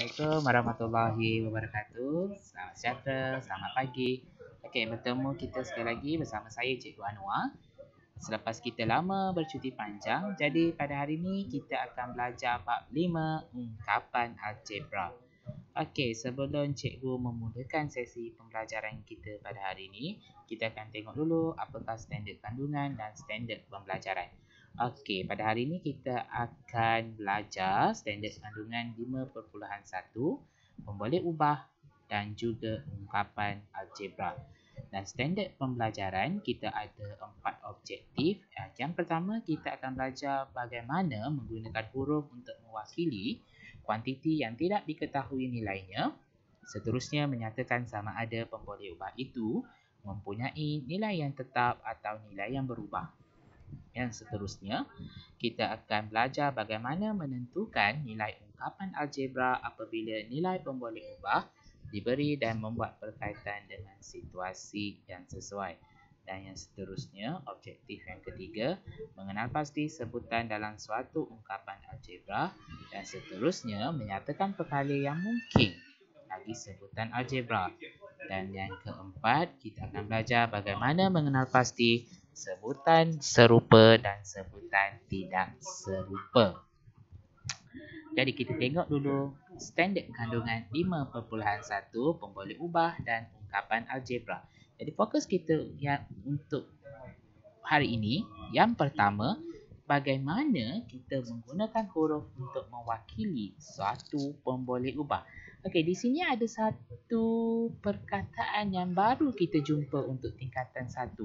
Assalamualaikum warahmatullahi wabarakatuh. Selamat sejahtera, selamat pagi. Okey, bertemu kita sekali lagi bersama saya Cikgu Anwar. Selepas kita lama bercuti panjang, jadi pada hari ini kita akan belajar bab 5 ungkapan algebra. Okey, sebelum cikgu memulakan sesi pembelajaran kita pada hari ini, kita akan tengok dulu apakah standard kandungan dan standard pembelajaran. Okey, pada hari ini kita akan belajar standard kandungan 5.1, pemboleh ubah dan juga ungkapan algebra. Dan standard pembelajaran kita ada 4 objektif. Yang pertama, kita akan belajar bagaimana menggunakan huruf untuk mewakili kuantiti yang tidak diketahui nilainya. Seterusnya, menyatakan sama ada pemboleh ubah itu mempunyai nilai yang tetap atau nilai yang berubah. Yang seterusnya, kita akan belajar bagaimana menentukan nilai ungkapan algebra apabila nilai pemboleh ubah diberi dan membuat berkaitan dengan situasi yang sesuai. Dan yang seterusnya, objektif yang ketiga, mengenal pasti sebutan dalam suatu ungkapan algebra. Dan seterusnya, menyatakan perkara yang mungkin bagi sebutan algebra. Dan yang keempat, kita akan belajar bagaimana mengenal pasti sebutan serupa dan sebutan tidak serupa. Jadi kita tengok dulu standard kandungan 5.1 pemboleh ubah dan ungkapan algebra. Jadi fokus kita yang untuk hari ini, yang pertama, bagaimana kita menggunakan huruf untuk mewakili suatu pemboleh ubah. Okey, di sini ada satu perkataan yang baru kita jumpa untuk tingkatan 1,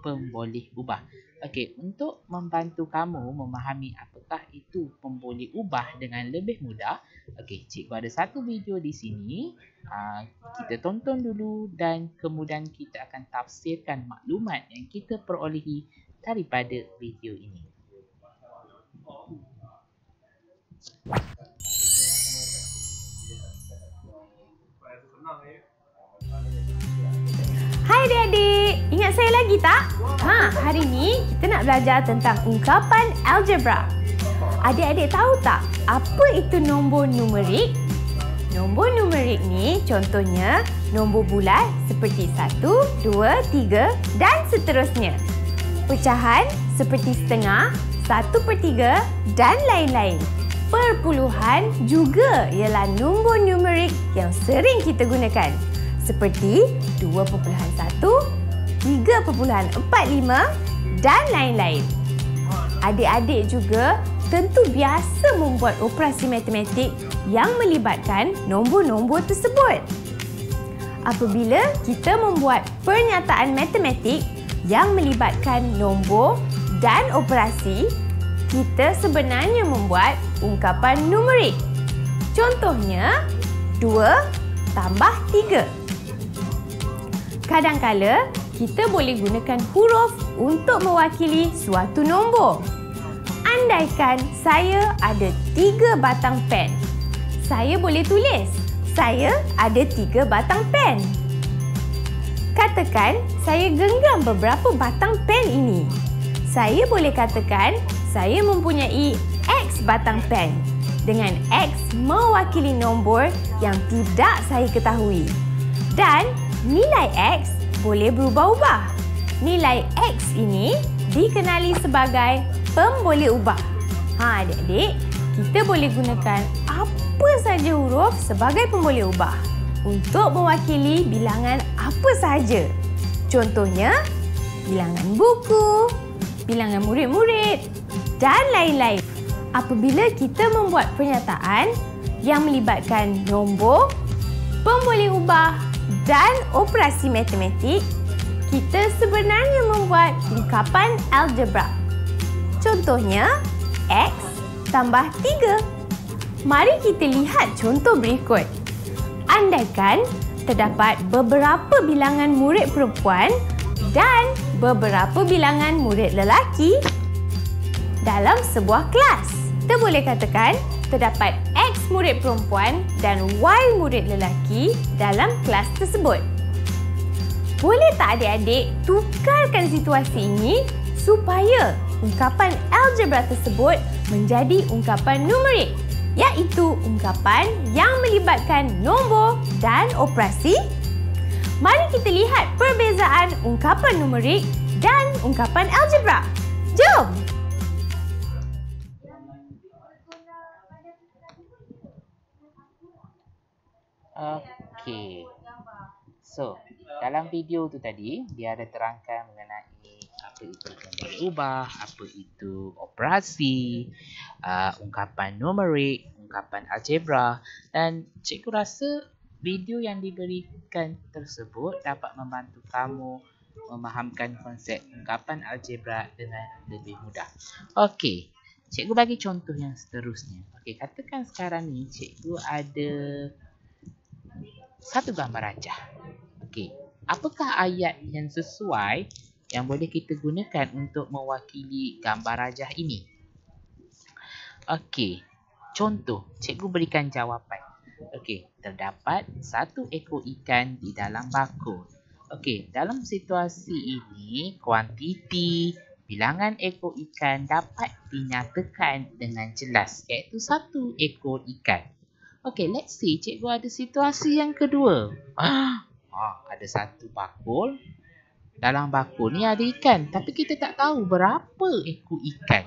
pemboleh ubah. Okey, untuk membantu kamu memahami apakah itu pemboleh ubah dengan lebih mudah, okey, cikgu ada satu video di sini. Kita tonton dulu dan kemudian kita akan tafsirkan maklumat yang kita perolehi daripada video ini. Hai adik-adik, ingat saya lagi tak? Hari ni kita nak belajar tentang ungkapan algebra. Adik-adik tahu tak apa itu nombor numerik? Nombor numerik ni contohnya nombor bulat seperti 1, 2, 3 dan seterusnya. Pecahan seperti setengah, 1/3 dan lain-lain. Perpuluhan juga ialah nombor numerik yang sering kita gunakan, seperti 2.1, 3.45 dan lain-lain. Adik-adik juga tentu biasa membuat operasi matematik yang melibatkan nombor-nombor tersebut. Apabila kita membuat pernyataan matematik yang melibatkan nombor dan operasi, kita sebenarnya membuat ungkapan numerik. Contohnya, 2 tambah 3. Kadang-kala, kita boleh gunakan huruf untuk mewakili suatu nombor. Andaikan saya ada 3 batang pen. Saya boleh tulis, saya ada 3 batang pen. Katakan, saya genggam beberapa batang pen ini. Saya boleh katakan, saya mempunyai X batang pen. Dengan X mewakili nombor yang tidak saya ketahui. Dan nilai X boleh berubah-ubah. Nilai X ini dikenali sebagai pemboleh ubah. Adik-adik, kita boleh gunakan apa saja huruf sebagai pemboleh ubah untuk mewakili bilangan apa saja. Contohnya, bilangan buku, bilangan murid-murid dan lain-lain. Apabila kita membuat pernyataan yang melibatkan nombor, pemboleh ubah dan operasi matematik, kita sebenarnya membuat ungkapan algebra. Contohnya, X tambah 3. Mari kita lihat contoh berikut. Andaikan terdapat beberapa bilangan murid perempuan dan beberapa bilangan murid lelaki dalam sebuah kelas. Kita boleh katakan terdapat X murid perempuan dan Y murid lelaki dalam kelas tersebut. Boleh tak adik-adik tukarkan situasi ini supaya ungkapan algebra tersebut menjadi ungkapan numerik iaitu ungkapan yang melibatkan nombor dan operasi? Mari kita lihat perbezaan ungkapan numerik dan ungkapan algebra. Jom! Okey. So, dalam video tu tadi, dia ada terangkan mengenai apa itu pemboleh ubah, apa itu operasi, ungkapan numerik, ungkapan algebra, dan cikgu rasa video yang diberikan tersebut dapat membantu kamu memahamkan konsep ungkapan algebra dengan lebih mudah. Okey, cikgu bagi contoh yang seterusnya. Okey, katakan sekarang ni cikgu ada satu gambar rajah. Okey, apakah ayat yang sesuai yang boleh kita gunakan untuk mewakili gambar rajah ini? Okey, contoh, cikgu berikan jawapan. Okey, terdapat satu ekor ikan di dalam bakul. Okey, dalam situasi ini, kuantiti bilangan ekor ikan dapat dinyatakan dengan jelas, iaitu satu ekor ikan. Okey, let's say cikgu ada situasi yang kedua. Ada satu bakul. Dalam bakul ni ada ikan, tapi kita tak tahu berapa ekor ikan.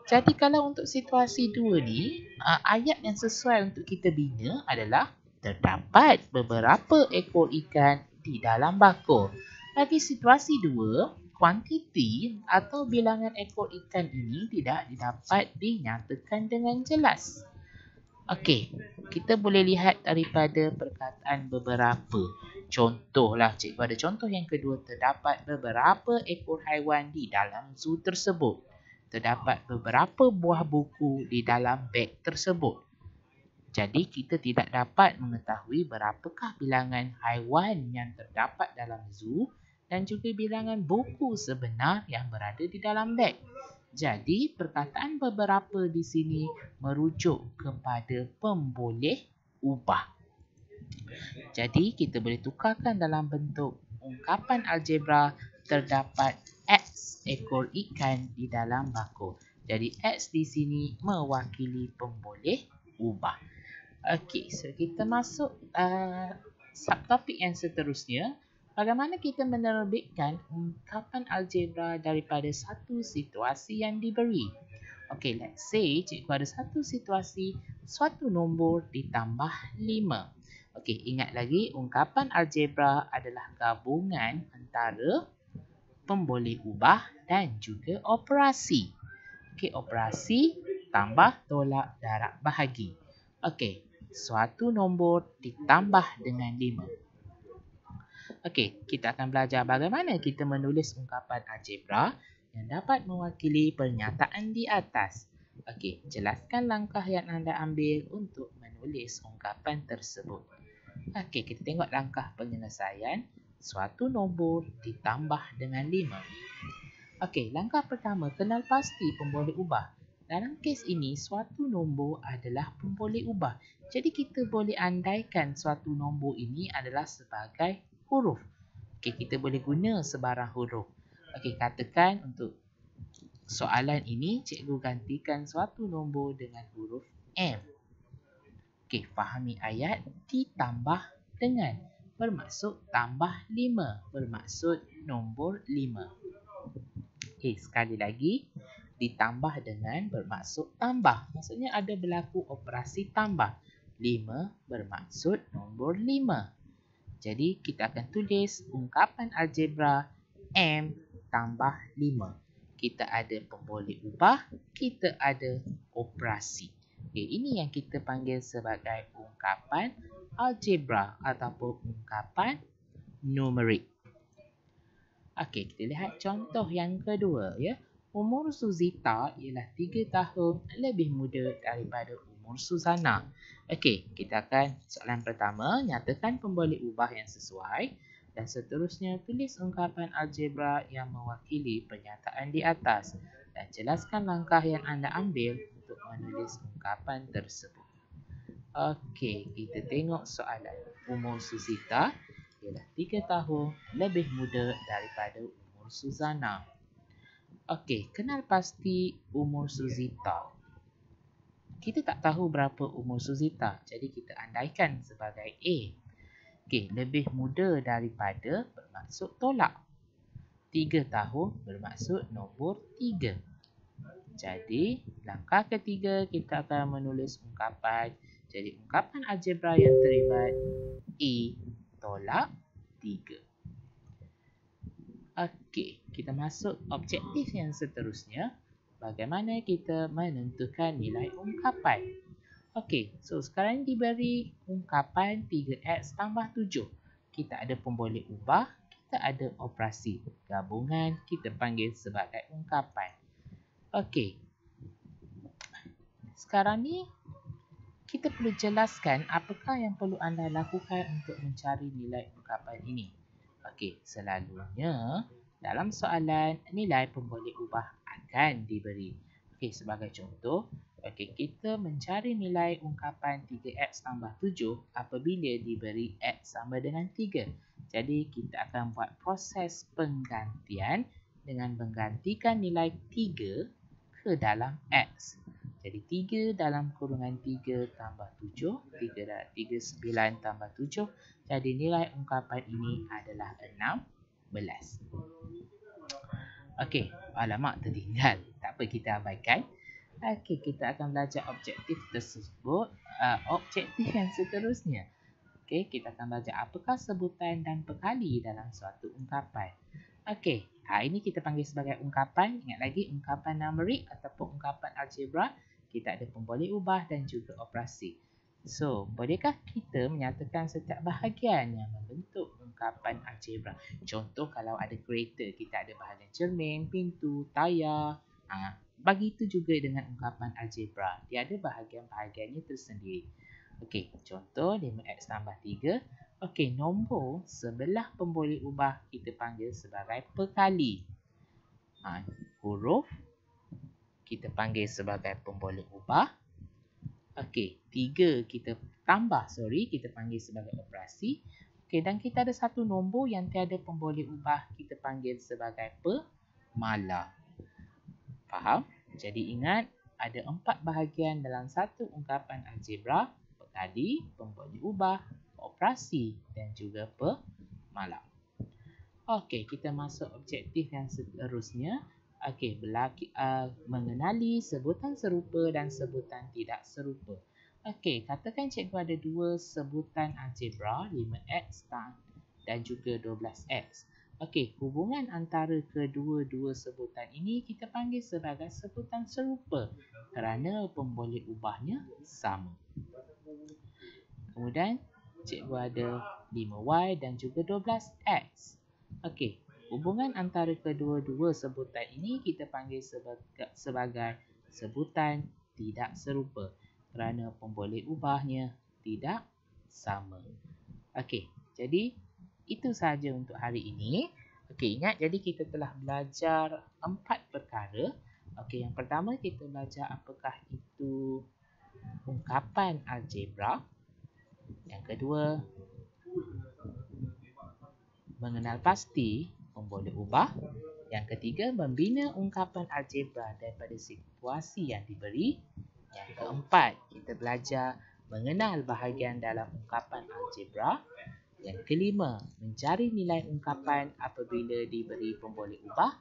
Jadi kalau untuk situasi dua ni, ayat yang sesuai untuk kita bina adalah terdapat beberapa ekor ikan di dalam bakul. Bagi situasi dua, kuantiti atau bilangan ekor ikan ini tidak dapat dinyatakan dengan jelas. Okey, kita boleh lihat daripada perkataan beberapa. Contohlah, cikgu ada contoh yang kedua. Terdapat beberapa ekor haiwan di dalam zoo tersebut. Terdapat beberapa buah buku di dalam beg tersebut. Jadi, kita tidak dapat mengetahui berapakah bilangan haiwan yang terdapat dalam zoo dan juga bilangan buku sebenar yang berada di dalam beg. Jadi, perkataan beberapa di sini merujuk kepada pemboleh ubah. Jadi, kita boleh tukarkan dalam bentuk ungkapan algebra terdapat X ekor ikan di dalam bakul. Jadi, X di sini mewakili pemboleh ubah. Okey, so kita masuk subtopik yang seterusnya. Bagaimana kita menerbitkan ungkapan algebra daripada satu situasi yang diberi? Okey, let's say cikgu ada satu situasi, suatu nombor ditambah 5. Okey, ingat lagi ungkapan algebra adalah gabungan antara pemboleh ubah dan juga operasi. Okey, operasi tambah tolak darab bahagi. Okey, suatu nombor ditambah dengan 5. Okey, kita akan belajar bagaimana kita menulis ungkapan algebra yang dapat mewakili pernyataan di atas. Okey, jelaskan langkah yang anda ambil untuk menulis ungkapan tersebut. Okey, kita tengok langkah penyelesaian. Suatu nombor ditambah dengan 5. Okey, langkah pertama, kenal pasti pemboleh ubah. Dalam kes ini, suatu nombor adalah pemboleh ubah. Jadi, kita boleh andaikan suatu nombor ini adalah sebagai huruf. Okey, kita boleh guna sebarang huruf. Okey, katakan untuk soalan ini, cikgu gantikan suatu nombor dengan huruf M. Okey, fahami ayat ditambah dengan. Bermaksud tambah 5. Bermaksud nombor 5. Okey, sekali lagi. Ditambah dengan bermaksud tambah. Maksudnya ada berlaku operasi tambah. 5 bermaksud nombor 5. Jadi, kita akan tulis ungkapan algebra M tambah 5. Kita ada pemboleh ubah, kita ada operasi. Okay, ini yang kita panggil sebagai ungkapan algebra ataupun ungkapan numerik. Okey, kita lihat contoh yang kedua. Ya. Umur Suzita ialah 3 tahun lebih muda daripada umur Suzana. Okey, kita akan soalan pertama, nyatakan pemboleh ubah yang sesuai dan seterusnya tulis ungkapan algebra yang mewakili pernyataan di atas dan jelaskan langkah yang anda ambil untuk menulis ungkapan tersebut. Okey, kita tengok soalan. Umur Suzita ialah 3 tahun lebih muda daripada umur Suzana. Okey, kenal pasti umur Suzita. kita tak tahu berapa umur Suzita. Jadi kita andaikan sebagai A. Okey, lebih muda daripada bermaksud tolak. 3 tahun bermaksud nombor 3. Jadi, langkah ketiga kita akan menulis ungkapan. Jadi, ungkapan algebra yang terlibat A tolak 3. Okey, kita masuk objektif yang seterusnya. Bagaimana kita menentukan nilai ungkapan? Okey, so sekarang diberi ungkapan 3x tambah 7. Kita ada pemboleh ubah, kita ada operasi. Gabungan kita panggil sebagai ungkapan. Okey. Sekarang ni kita perlu jelaskan apakah yang perlu anda lakukan untuk mencari nilai ungkapan ini. Okey, selalunya dalam soalan nilai pemboleh ubah akan diberi. Okey, sebagai contoh, okey, kita mencari nilai ungkapan 3x tambah 7 apabila diberi x sama dengan 3. Jadi kita akan buat proses penggantian dengan menggantikan nilai 3 ke dalam x. Jadi 3 dalam kurungan 3 tambah 7, 9 tambah 7. Jadi nilai ungkapan ini adalah 16. Okey, alamak tertinggal. Tak apa, kita abaikan. Okey, kita akan belajar objektif tersebut. Objektif yang seterusnya. Okey, kita akan belajar apakah sebutan dan pekali dalam suatu ungkapan. Okey, ini kita panggil sebagai ungkapan. Ingat lagi, ungkapan numerik ataupun ungkapan algebra. Kita ada pemboleh ubah dan juga operasi. So, bolehkah kita menyatakan setiap bahagian yang membentuk ungkapan algebra? Contoh, kalau ada kereta, kita ada bahagian cermin, pintu, tayar. Begitu juga dengan ungkapan algebra. Dia ada bahagian-bahagiannya tersendiri. Okey, contoh 5x tambah 3. Okey, nombor sebelah pemboleh ubah kita panggil sebagai pekali. Huruf kita panggil sebagai pemboleh ubah. Okey, 3 kita panggil sebagai operasi. Okey, dan kita ada satu nombor yang tiada pemboleh ubah, kita panggil sebagai pemalar. Faham? Jadi ingat, ada 4 bahagian dalam satu ungkapan algebra: pekali, pemboleh ubah, operasi dan juga pemalar. Okey, kita masuk objektif yang seterusnya. Okey, mengenali sebutan serupa dan sebutan tidak serupa. Okey, katakan cikgu ada 2 sebutan algebra, 5x dan juga 12x. Okey, hubungan antara kedua-dua sebutan ini kita panggil sebagai sebutan serupa kerana pemboleh ubahnya sama. Kemudian, cikgu ada 5y dan juga 12x. Okey, hubungan antara kedua-dua sebutan ini kita panggil sebagai sebutan tidak serupa kerana pemboleh ubahnya tidak sama. Okey, jadi itu sahaja untuk hari ini. Okey, ingat, jadi kita telah belajar 4 perkara. Okey, yang pertama kita belajar apakah itu ungkapan algebra. Yang kedua, mengenal pasti pemboleh ubah. Yang ketiga, membina ungkapan algebra daripada situasi yang diberi. Yang keempat, kita belajar mengenal bahagian dalam ungkapan algebra. Yang kelima, mencari nilai ungkapan apabila diberi pemboleh ubah.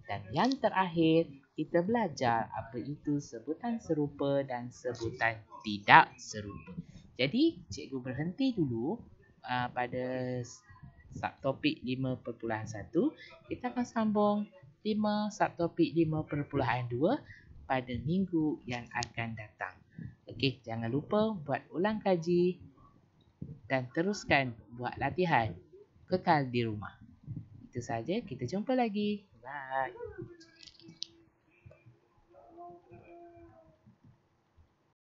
Dan yang terakhir, kita belajar apa itu sebutan serupa dan sebutan tidak serupa. Jadi, cikgu berhenti dulu pada subtopik 5.1. Kita akan sambung subtopik 5.2 pada minggu yang akan datang. Okey, jangan lupa buat ulang kaji dan teruskan buat latihan. Kekal di rumah. Itu saja, kita jumpa lagi. Bye.